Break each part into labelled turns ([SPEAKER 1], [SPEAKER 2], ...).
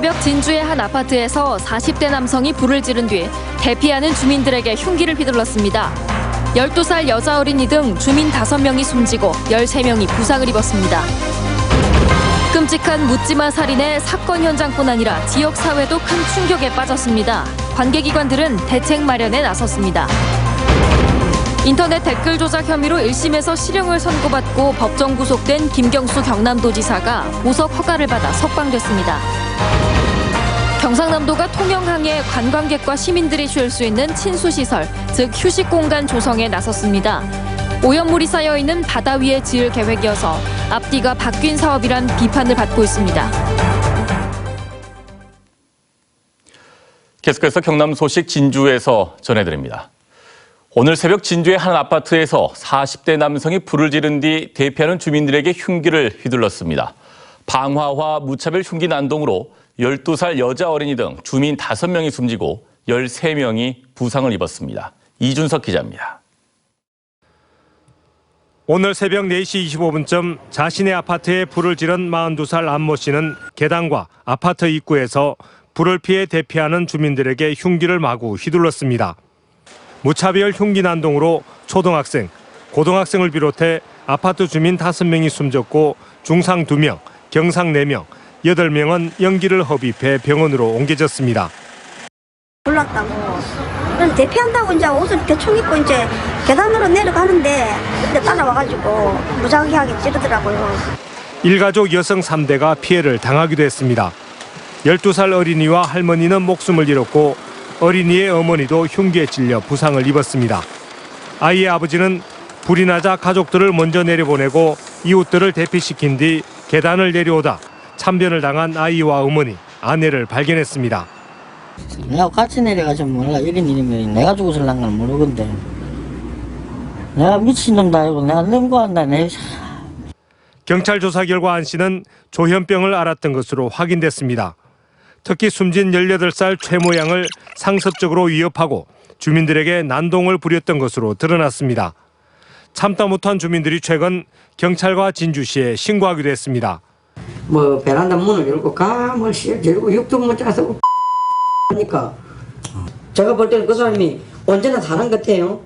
[SPEAKER 1] 새벽 진주의 한 아파트에서 40대 남성이 불을 지른 뒤 대피하는 주민들에게 흉기를 휘둘렀습니다. 12살 여자 어린이 등 주민 5명이 숨지고 13명이 부상을 입었습니다. 끔찍한 묻지마 살인의 사건 현장뿐 아니라 지역 사회도 큰 충격에 빠졌습니다. 관계기관들은 대책 마련에 나섰습니다. 인터넷 댓글 조작 혐의로 1심에서 실형을 선고받고 법정 구속된 김경수 경남도지사가 보석 허가를 받아 석방됐습니다. 경상남도가 통영항에 관광객과 시민들이 쉴 수 있는 친수시설, 즉 휴식 공간 조성에 나섰습니다. 오염물이 쌓여있는 바다 위에 지을 계획이어서 앞뒤가 바뀐 사업이란 비판을 받고 있습니다.
[SPEAKER 2] 계속해서 경남 소식 진주에서 전해드립니다. 오늘 새벽 진주의 한 아파트에서 40대 남성이 불을 지른 뒤 대피하는 주민들에게 흉기를 휘둘렀습니다. 방화와 무차별 흉기 난동으로 12살 여자 어린이 등 주민 5명이 숨지고 13명이 부상을 입었습니다. 이준석 기자입니다.
[SPEAKER 3] 오늘 새벽 4시 25분쯤 자신의 아파트에 불을 지른 42살 안모 씨는 계단과 아파트 입구에서 불을 피해 대피하는 주민들에게 흉기를 마구 휘둘렀습니다. 무차별 흉기 난동으로 초등학생, 고등학생을 비롯해 아파트 주민 5명이 숨졌고 중상 2명, 경상 4명, 8명은 연기를 흡입해 병원으로 옮겨졌습니다.
[SPEAKER 4] 불났다고. 그래서 대피한다고 이제 옷을 대충 입고 이제 계단으로 내려가는데 그때 따라와가지고 무작위하게 찌르더라고요.
[SPEAKER 3] 일가족 여성 3대가 피해를 당하기도 했습니다. 12살 어린이와 할머니는 목숨을 잃었고 어린이의 어머니도 흉기에 찔려 부상을 입었습니다. 아이의 아버지는 불이 나자 가족들을 먼저 내려보내고 이웃들을 대피시킨 뒤 계단을 내려오다 참변을 당한 아이와 어머니, 아내를 발견했습니다.
[SPEAKER 5] 내가 같이 내려가지 몰라. 이런 일이면 내가 죽었을란 건 모르건데. 내가 미친놈도 아니고 내가 능구한다.
[SPEAKER 3] 경찰 조사 결과 안 씨는 조현병을 앓았던 것으로 확인됐습니다. 특히 숨진 18살 최모 양을 상습적으로 위협하고 주민들에게 난동을 부렸던 것으로 드러났습니다. 참다 못한 주민들이 최근 경찰과 진주시에 신고하기도 했습니다.
[SPEAKER 6] 베란다 문을 열고 감을 열고 육도 못 짜서 하니까 제가 볼 때는 그 사람이 언제나 다른 것 같아요.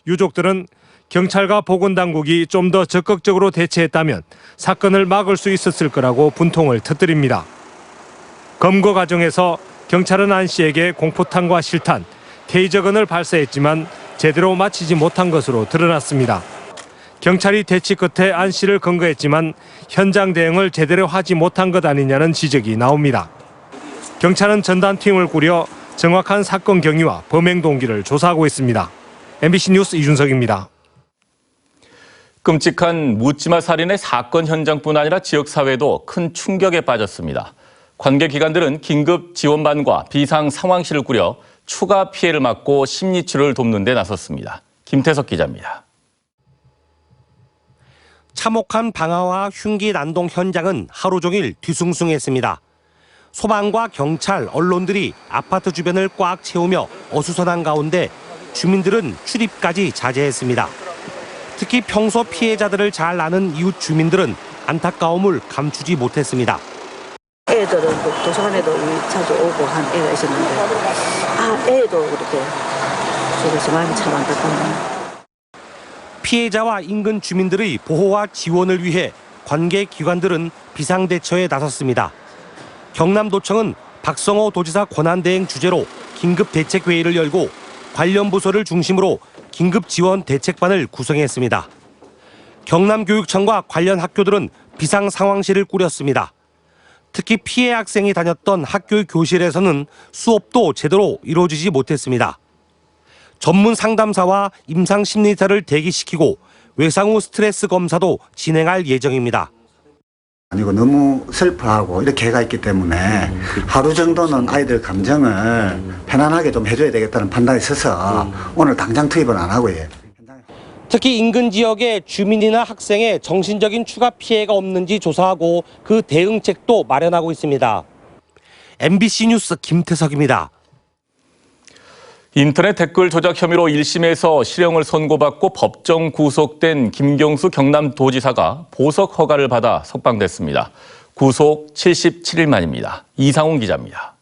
[SPEAKER 3] 유족들은 경찰과 보건당국이 좀 더 적극적으로 대처했다면 사건을 막을 수 있었을 거라고 분통을 터뜨립니다. 검거 과정에서 경찰은 안 씨에게 공포탄과 실탄, 테이저건을 발사했지만 제대로 마치지 못한 것으로 드러났습니다. 경찰이 대치 끝에 안 씨를 검거했지만 현장 대응을 제대로 하지 못한 것 아니냐는 지적이 나옵니다. 경찰은 전담팀을 꾸려 정확한 사건 경위와 범행 동기를 조사하고 있습니다. MBC 뉴스 이준석입니다.
[SPEAKER 2] 끔찍한 묻지마 살인의 사건 현장뿐 아니라 지역사회도 큰 충격에 빠졌습니다. 관계기관들은 긴급 지원반과 비상상황실을 꾸려 추가 피해를 막고 심리치료를 돕는 데 나섰습니다. 김태석 기자입니다.
[SPEAKER 3] 참혹한 방화와 흉기 난동 현장은 하루 종일 뒤숭숭했습니다. 소방과 경찰, 언론들이 아파트 주변을 꽉 채우며 어수선한 가운데 주민들은 출입까지 자제했습니다. 특히 평소 피해자들을 잘 아는 이웃 주민들은 안타까움을 감추지 못했습니다.
[SPEAKER 7] 애들은 도서관에도 자주 오고 한 애가 있었는데 애도 그렇게 그래서 마음이 참 안타깝네요.
[SPEAKER 3] 피해자와 인근 주민들의 보호와 지원을 위해 관계기관들은 비상대처에 나섰습니다. 경남도청은 박성호 도지사 권한대행 주재로 긴급대책회의를 열고 관련 부서를 중심으로 긴급지원 대책반을 구성했습니다. 경남교육청과 관련 학교들은 비상상황실을 꾸렸습니다. 특히 피해 학생이 다녔던 학교 교실에서는 수업도 제대로 이루어지지 못했습니다. 전문 상담사와 임상심리사를 대기시키고 외상 후 스트레스 검사도 진행할 예정입니다.
[SPEAKER 8] 아니고 너무 슬퍼하고 이렇게 해가 있기 때문에 하루 정도는 아이들 감정을 편안하게 좀 해줘야 되겠다는 판단이 있어서 오늘 당장 투입은 안 하고요.
[SPEAKER 3] 특히 인근 지역의 주민이나 학생의 정신적인 추가 피해가 없는지 조사하고 그 대응책도 마련하고 있습니다. MBC 뉴스 김태석입니다.
[SPEAKER 2] 인터넷 댓글 조작 혐의로 1심에서 실형을 선고받고 법정 구속된 김경수 경남도지사가 보석 허가를 받아 석방됐습니다. 구속 77일 만입니다. 이상훈 기자입니다.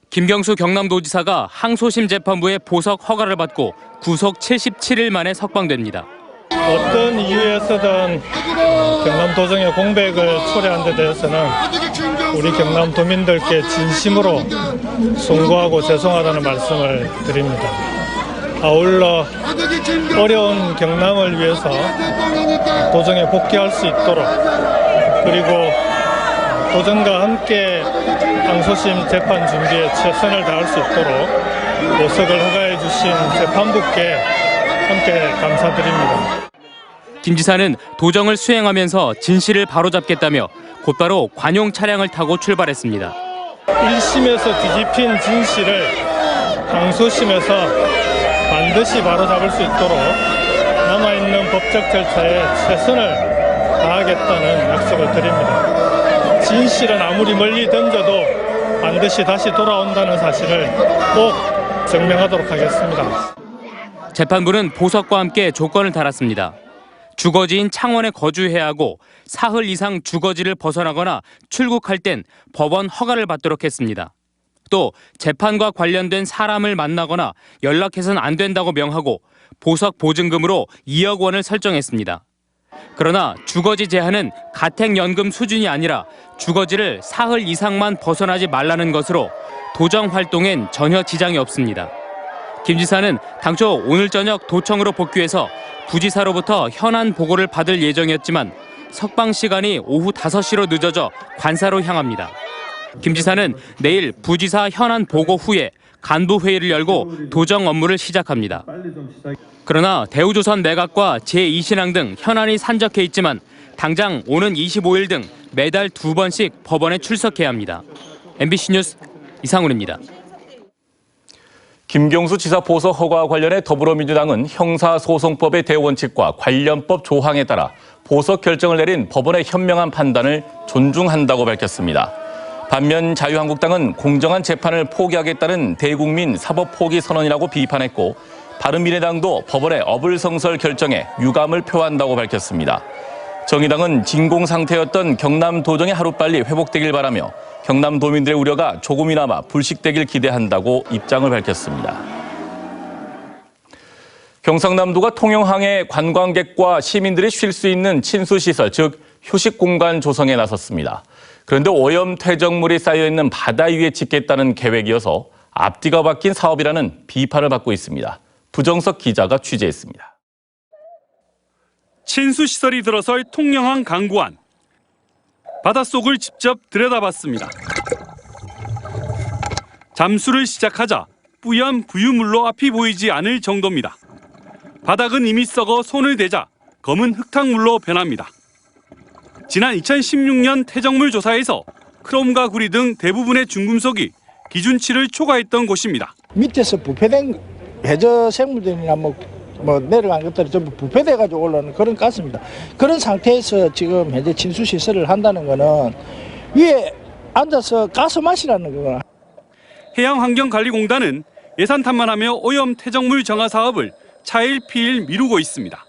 [SPEAKER 9] 김경수 경남도지사가 항소심 재판부의 보석 허가를 받고 구속 77일 만에 석방됩니다.
[SPEAKER 10] 어떤 이유에서든 경남도정의 공백을 초래한 데 대해서는 우리 경남도민들께 진심으로 송구하고 죄송하다는 말씀을 드립니다. 아울러 어려운 경남을 위해서 도정에 복귀할 수 있도록, 그리고 도정과 함께 항소심 재판 준비에 최선을 다할 수 있도록 보석을 허가해 주신 재판부께 함께 감사드립니다.
[SPEAKER 9] 김 지사는 도정을 수행하면서 진실을 바로잡겠다며 곧바로 관용 차량을 타고 출발했습니다.
[SPEAKER 10] 1심에서 뒤집힌 진실을 항소심에서 반드시 바로잡을 수 있도록 남아있는 법적 절차에 최선을 다하겠다는 약속을 드립니다. 진실은 아무리 멀리 던져도 반드시 다시 돌아온다는 사실을 꼭 증명하도록 하겠습니다.
[SPEAKER 9] 재판부는 보석과 함께 조건을 달았습니다. 주거지인 창원에 거주해야 하고 사흘 이상 주거지를 벗어나거나 출국할 땐 법원 허가를 받도록 했습니다. 또 재판과 관련된 사람을 만나거나 연락해서는 안 된다고 명하고 보석 보증금으로 2억 원을 설정했습니다. 그러나 주거지 제한은 가택연금 수준이 아니라 주거지를 사흘 이상만 벗어나지 말라는 것으로 도정 활동엔 전혀 지장이 없습니다. 김 지사는 당초 오늘 저녁 도청으로 복귀해서 부지사로부터 현안 보고를 받을 예정이었지만 석방 시간이 오후 5시로 늦어져 관사로 향합니다. 김 지사는 내일 부지사 현안 보고 후에 간부 회의를 열고 도정 업무를 시작합니다. 그러나 대우조선 매각과 제2신항 등 현안이 산적해 있지만 당장 오는 25일 등 매달 2번씩 법원에 출석해야 합니다. MBC 뉴스 이상훈입니다.
[SPEAKER 2] 김경수 지사 보석 허가 관련해 더불어민주당은 형사소송법의 대원칙과 관련법 조항에 따라 보석 결정을 내린 법원의 현명한 판단을 존중한다고 밝혔습니다. 반면 자유한국당은 공정한 재판을 포기하겠다는 대국민 사법 포기 선언이라고 비판했고, 바른미래당도 법원의 어불성설 결정에 유감을 표한다고 밝혔습니다. 정의당은 진공 상태였던 경남도정이 하루빨리 회복되길 바라며 경남도민들의 우려가 조금이나마 불식되길 기대한다고 입장을 밝혔습니다. 경상남도가 통영항에 관광객과 시민들이 쉴 수 있는 친수시설, 즉 휴식 공간 조성에 나섰습니다. 그런데 오염 퇴적물이 쌓여있는 바다 위에 짓겠다는 계획이어서 앞뒤가 바뀐 사업이라는 비판을 받고 있습니다. 부정석 기자가 취재했습니다.
[SPEAKER 11] 친수시설이 들어설 통영항 강구안. 바닷속을 직접 들여다봤습니다. 잠수를 시작하자 뿌연 부유물로 앞이 보이지 않을 정도입니다. 바닥은 이미 썩어 손을 대자 검은 흙탕물로 변합니다. 지난 2016년 퇴적물 조사에서 크롬과 구리 등 대부분의 중금속이 기준치를 초과했던 곳입니다.
[SPEAKER 12] 밑에서 부패된 해저 생물들이나 뭐 내려간 것들이 전부 부패돼가지고 올라오는 그런 가스입니다. 그런 상태에서 지금 현재 진수시설을 한다는 거는 위에 앉아서 가스 마시라는 거구나.
[SPEAKER 11] 해양환경관리공단은 예산 탓만하며 오염 퇴적물 정화 사업을 차일피일 미루고 있습니다.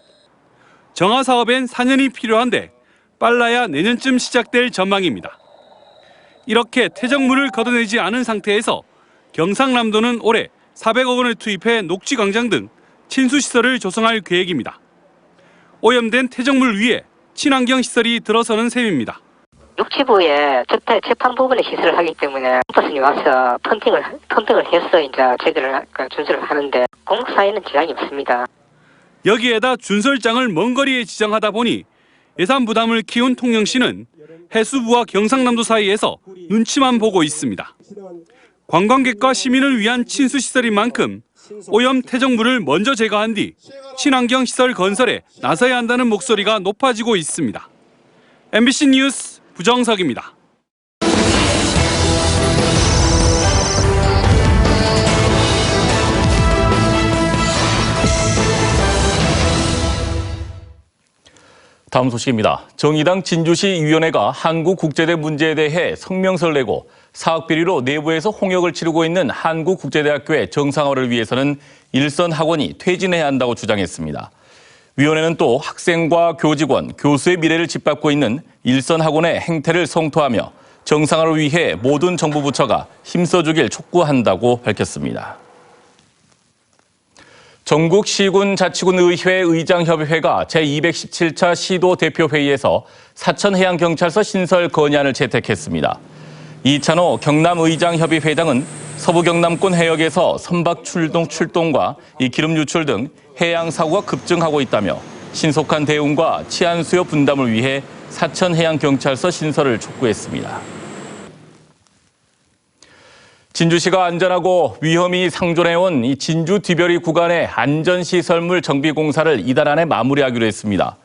[SPEAKER 11] 정화 사업엔 4년이 필요한데 빨라야 내년쯤 시작될 전망입니다. 이렇게 퇴적물을 걷어내지 않은 상태에서 경상남도는 올해 400억 원을 투입해 녹지광장 등 친수시설을 조성할 계획입니다. 오염된 퇴적물 위에 친환경 시설이 들어서는 셈입니다.
[SPEAKER 13] 육지부에 재판 부분의 시설을 하기 때문에 캠퍼스에 와서 펀딩을 해서 이제 제대로 준설을 하는데 공사에는 지장이 없습니다.
[SPEAKER 11] 여기에다 준설장을 먼 거리에 지정하다 보니 예산 부담을 키운 통영시는 해수부와 경상남도 사이에서 눈치만 보고 있습니다. 관광객과 시민을 위한 친수시설인 만큼 오염 퇴적물을 먼저 제거한 뒤 친환경 시설 건설에 나서야 한다는 목소리가 높아지고 있습니다. MBC 뉴스 부정석입니다.
[SPEAKER 2] 다음 소식입니다. 정의당 진주시위원회가 한국국제대 문제에 대해 성명서를 내고 사학비리로 내부에서 홍역을 치르고 있는 한국국제대학교의 정상화를 위해서는 일선 학원이 퇴진해야 한다고 주장했습니다. 위원회는 또 학생과 교직원, 교수의 미래를 짓밟고 있는 일선 학원의 행태를 성토하며 정상화를 위해 모든 정부 부처가 힘써주길 촉구한다고 밝혔습니다. 전국 시군자치군의회 의장협의회가 제217차 시도 대표회의에서 사천해양경찰서 신설 건의안을 채택했습니다. 이찬호 경남의장협의회장은 서부 경남권 해역에서 선박 출동과 기름 유출 등 해양 사고가 급증하고 있다며 신속한 대응과 치안 수요 분담을 위해 사천해양경찰서 신설을 촉구했습니다. 진주시가 안전하고 위험이 상존해온 이 진주 뒤별이 구간의 안전시설물 정비 공사를 이달 안에 마무리하기로 했습니다.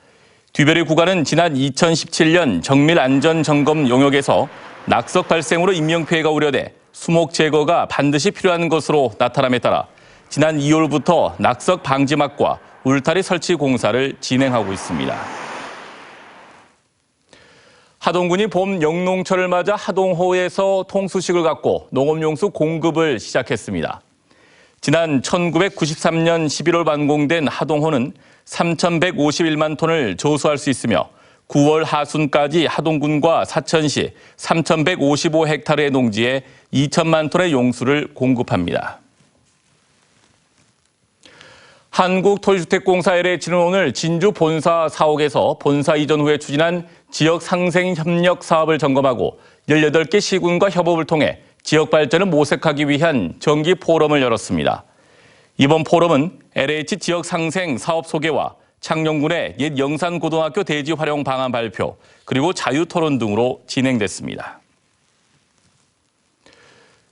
[SPEAKER 2] 뒤별이 구간은 지난 2017년 정밀 안전점검 용역에서 낙석 발생으로 인명피해가 우려돼 수목 제거가 반드시 필요한 것으로 나타남에 따라 지난 2월부터 낙석 방지막과 울타리 설치 공사를 진행하고 있습니다. 하동군이 봄 영농철을 맞아 하동호에서 통수식을 갖고 농업용수 공급을 시작했습니다. 지난 1993년 11월 완공된 하동호는 3,151만 톤을 조수할 수 있으며 9월 하순까지 하동군과 사천시 3,155헥타르의 농지에 2천만 톤의 용수를 공급합니다. 한국토지주택공사 LH는 오늘 진주 본사 사옥에서 본사 이전 후에 추진한 지역 상생 협력 사업을 점검하고 18개 시군과 협업을 통해 지역 발전을 모색하기 위한 정기 포럼을 열었습니다. 이번 포럼은 LH 지역 상생 사업 소개와 창녕군의 옛 영산고등학교 대지 활용 방안 발표, 그리고 자유 토론 등으로 진행됐습니다.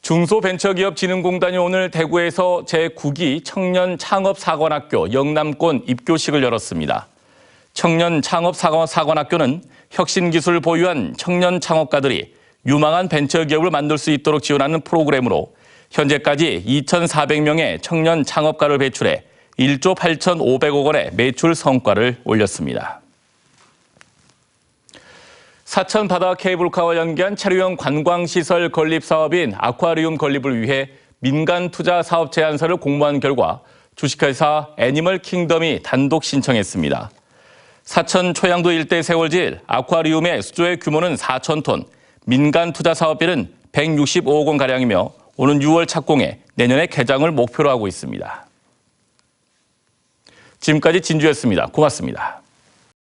[SPEAKER 2] 중소벤처기업진흥공단이 오늘 대구에서 제9기 청년창업사관학교 영남권 입교식을 열었습니다. 청년창업사관학교는 혁신기술을 보유한 청년 창업가들이 유망한 벤처기업을 만들 수 있도록 지원하는 프로그램으로 현재까지 2,400명의 청년 창업가를 배출해 1조 8,500억 원의 매출 성과를 올렸습니다. 사천 바다 케이블카와 연계한 체류형 관광시설 건립 사업인 아쿠아리움 건립을 위해 민간 투자 사업 제안서를 공모한 결과 주식회사 애니멀킹덤이 단독 신청했습니다. 사천 초양도 일대 세월질 아쿠아리움의 수조의 규모는 4,000톤, 민간 투자 사업비는 165억 원가량이며 오는 6월 착공해 내년에 개장을 목표로 하고 있습니다. 지금까지 진주였습니다. 고맙습니다.